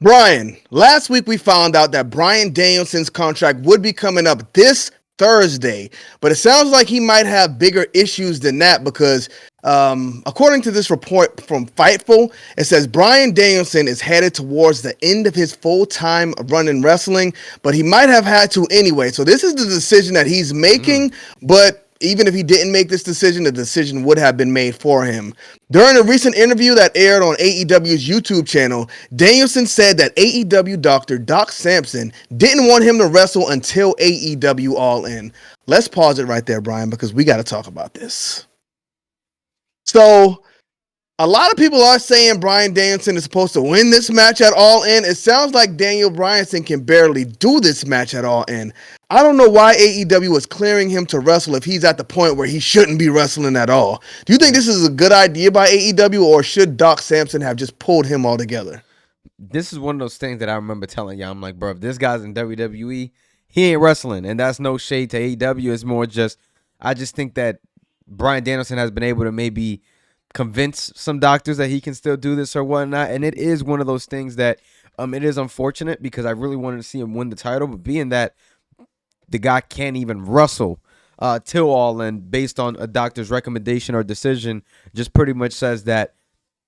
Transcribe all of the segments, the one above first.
Bryan, last week we found out that Bryan Danielson's contract would be coming up this Thursday, but it sounds like he might have bigger issues than that because, according to this report from Fightful, it says Bryan Danielson is headed towards the end of his full-time run in wrestling, but he might have had to anyway. So this is the decision that he's making, but even if he didn't make this decision, the decision would have been made for him. During a recent interview that aired on AEW's YouTube channel, Danielson said that AEW doctor Doc Sampson didn't want him to wrestle until AEW All In. Let's pause it right there, Bryan, because we got to talk about this. So, a lot of people are saying Bryan Danielson is supposed to win this match at All In. It sounds like Daniel Bryanson can barely do this match at All In. I don't know why AEW is clearing him to wrestle if he's at the point where he shouldn't be wrestling at all. Do you think this is a good idea by AEW, or should Doc Sampson have just pulled him altogether? This is one of those things that I remember telling you. I'm like, bro, if this guy's in WWE, he ain't wrestling. And that's no shade to AEW. It's more just, I just think that Bryan Danielson has been able to maybe convince some doctors that he can still do this or whatnot. And it is one of those things that it is unfortunate because I really wanted to see him win the title. But being that the guy can't even wrestle till All In based on a doctor's recommendation or decision, just pretty much says that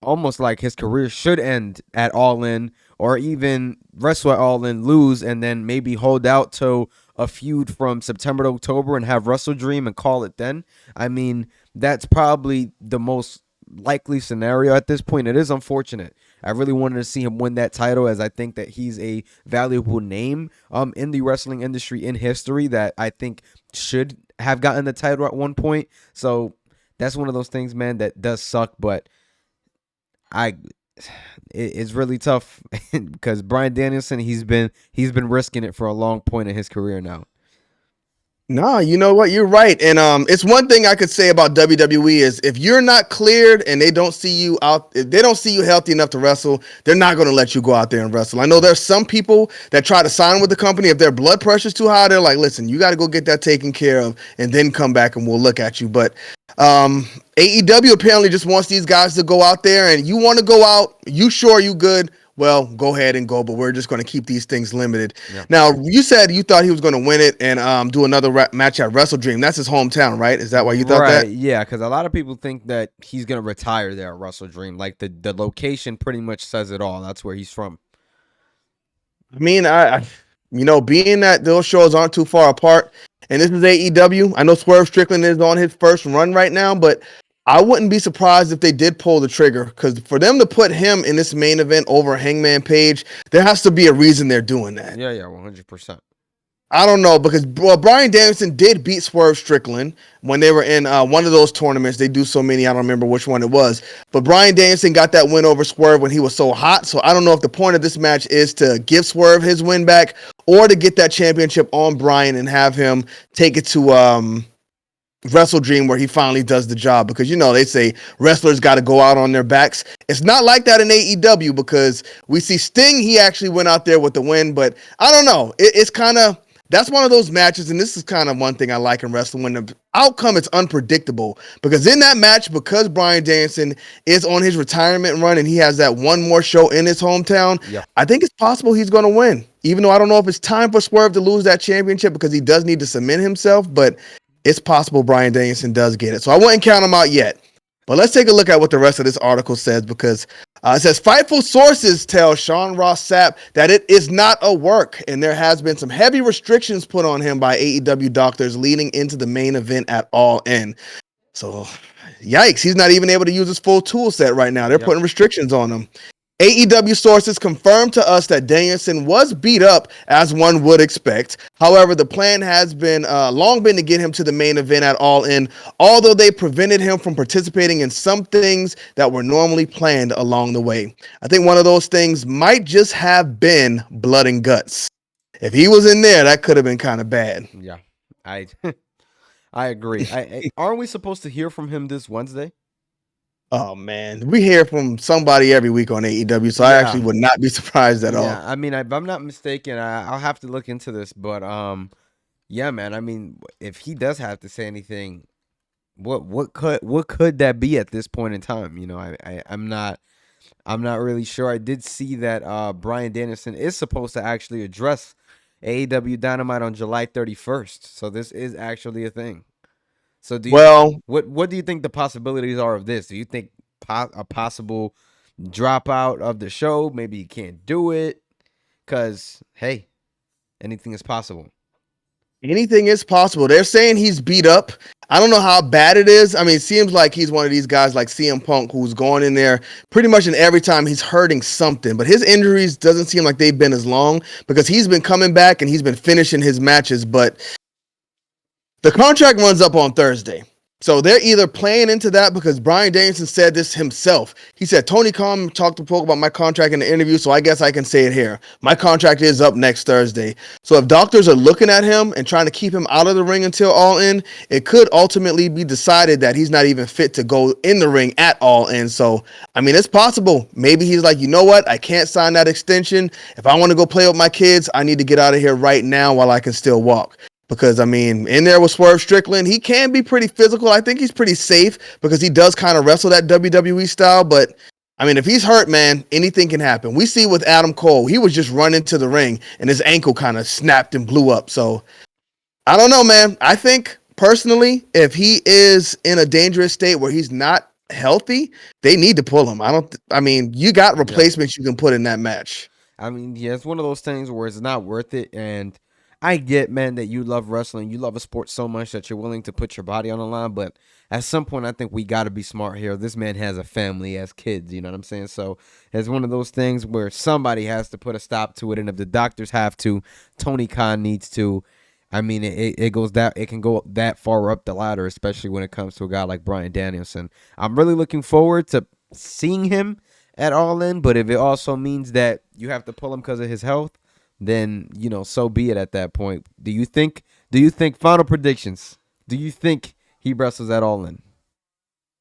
almost like his career should end at All In, or even wrestle at All In, lose, and then maybe hold out to a feud from September to October and have Wrestle Dream and call it then. I mean, that's probably the most likely scenario at this point. It is unfortunate. I really wanted to see him win that title, as I think that he's a valuable name in the wrestling industry in history that I think should have gotten the title at one point. So that's one of those things, man, that does suck, but it's really tough because Bryan Danielson, he's been risking it for a long point in his career now. No, you know what? You're right. And it's one thing I could say about WWE is if you're not cleared and they don't see you out, if they don't see you healthy enough to wrestle, they're not going to let you go out there and wrestle. I know there's some people that try to sign with the company. If their blood pressure's too high, they're like, listen, you got to go get that taken care of and then come back and we'll look at you. But AEW apparently just wants these guys to go out there, and you want to go out, you sure you good? Well, go ahead and go, but we're just going to keep these things limited. Yeah. Now, you said you thought he was going to win it and do another match at Wrestle Dream. That's his hometown, right? Is that why you thought that? Right, yeah, because a lot of people think that he's going to retire there at Wrestle Dream. Like, the location pretty much says it all. That's where he's from. I mean, being that those shows aren't too far apart, and this is AEW, I know Swerve Strickland is on his first run right now, but I wouldn't be surprised if they did pull the trigger, because for them to put him in this main event over Hangman Page, there has to be a reason they're doing that. Yeah, 100%. I don't know, because Bryan Danielson did beat Swerve Strickland when they were in one of those tournaments. They do so many, I don't remember which one it was. But Bryan Danielson got that win over Swerve when he was so hot. So I don't know if the point of this match is to give Swerve his win back or to get that championship on Bryan and have him take it to Wrestle Dream where he finally does the job. Because, they say wrestlers got to go out on their backs. It's not like that in AEW because we see Sting, he actually went out there with the win. But I don't know. It's kind of... That's one of those matches, and this is kind of one thing I like in wrestling, when the outcome is unpredictable. Because in that match, because Bryan Danielson is on his retirement run and he has that one more show in his hometown, Yeah. I think it's possible he's going to win. Even though I don't know if it's time for Swerve to lose that championship because he does need to cement himself, but it's possible Bryan Danielson does get it. So I wouldn't count him out yet. But let's take a look at what the rest of this article says, because it says Fightful sources tell Sean Ross Sapp that it is not a work, and there has been some heavy restrictions put on him by AEW doctors leading into the main event at All In. So, yikes, he's not even able to use his full tool set right now. They're putting restrictions on him. AEW sources confirmed to us that Danielson was beat up, as one would expect. However, the plan has been long been to get him to the main event at All In, although they prevented him from participating in some things that were normally planned along the way. I think one of those things might just have been blood and guts. If he was in there, that could have been kind of bad. Yeah, I agree. Aren't we supposed to hear from him this Wednesday? Oh, man. We hear from somebody every week on AEW, so I actually would not be surprised at all. Yeah, I mean, if I'm not mistaken, I'll have to look into this, but yeah, man. I mean, if he does have to say anything, what could that be at this point in time? I'm not I'm not really sure. I did see that Bryan Danielson is supposed to actually address AEW Dynamite on July 31st. So this is actually a thing. So Well, what do you think the possibilities are of this? Do you think a possible dropout of the show? Maybe you can't do it because hey, anything is possible. anything is possible. They're saying he's beat up. I don't know how bad it is. I mean, it seems like he's one of these guys like CM Punk who's going in there pretty much in every time he's hurting something. But his injuries doesn't seem like they've been as long because he's been coming back and he's been finishing his matches. But the contract runs up on Thursday. So they're either playing into that because Bryan Danielson said this himself. He said, Tony Khan talked to folk about my contract in the interview, so I guess I can say it here. My contract is up next Thursday. So if doctors are looking at him and trying to keep him out of the ring until All In, it could ultimately be decided that he's not even fit to go in the ring at All In. So, I mean, it's possible. Maybe he's like, you know what? I can't sign that extension. If I want to go play with my kids, I need to get out of here right now while I can still walk. Because, I mean, in there with Swerve Strickland, he can be pretty physical. I think he's pretty safe because he does kind of wrestle that WWE style. But, I mean, if he's hurt, man, anything can happen. We see with Adam Cole, he was just running to the ring and his ankle kind of snapped and blew up. So, I don't know, man. I think, personally, if he is in a dangerous state where he's not healthy, they need to pull him. I mean, you got replacements you can put in that match. I mean, yeah, it's one of those things where it's not worth it. And I get, man, that you love wrestling. You love a sport so much that you're willing to put your body on the line. But at some point, I think we got to be smart here. This man has a family, has kids. You know what I'm saying? So it's one of those things where somebody has to put a stop to it. And if the doctors have to, Tony Khan needs to. I mean, it goes that it can go that far up the ladder, especially when it comes to a guy like Bryan Danielson. I'm really looking forward to seeing him at All In. But if it also means that you have to pull him because of his health, then, you know, so be it at that point. Do you think final predictions? Do you think he wrestles at All In?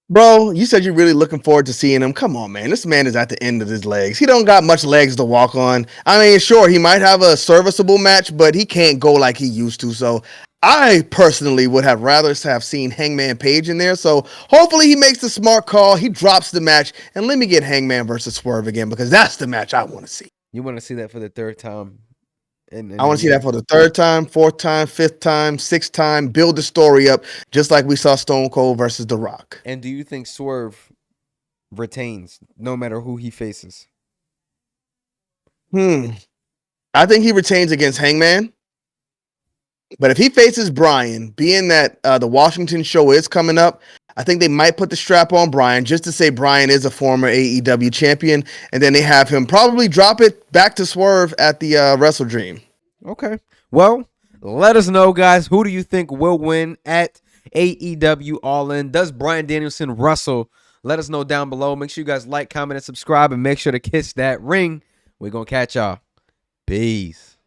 Bro, you said you're really looking forward to seeing him. Come on, man. This man is at the end of his legs. He don't got much legs to walk on. I mean, sure, he might have a serviceable match, but he can't go like he used to. So I personally would have rather have seen Hangman Page in there. So hopefully he makes the smart call. He drops the match, and let me get Hangman versus Swerve again because that's the match I want to see. You want to see that for the third time? I want to see that for the third time, fourth time, fifth time, sixth time. Build the story up, just like we saw Stone Cold versus The Rock. And do you think Swerve retains no matter who he faces? I think he retains against Hangman. But if he faces Bryan, being that the Washington show is coming up, I think they might put the strap on Bryan just to say Bryan is a former AEW champion, and then they have him probably drop it back to Swerve at the Wrestle Dream. Okay. Well, let us know, guys. Who do you think will win at AEW All In? Does Bryan Danielson wrestle? Let us know down below. Make sure you guys like, comment, and subscribe, and make sure to kiss that ring. We're going to catch y'all. Peace.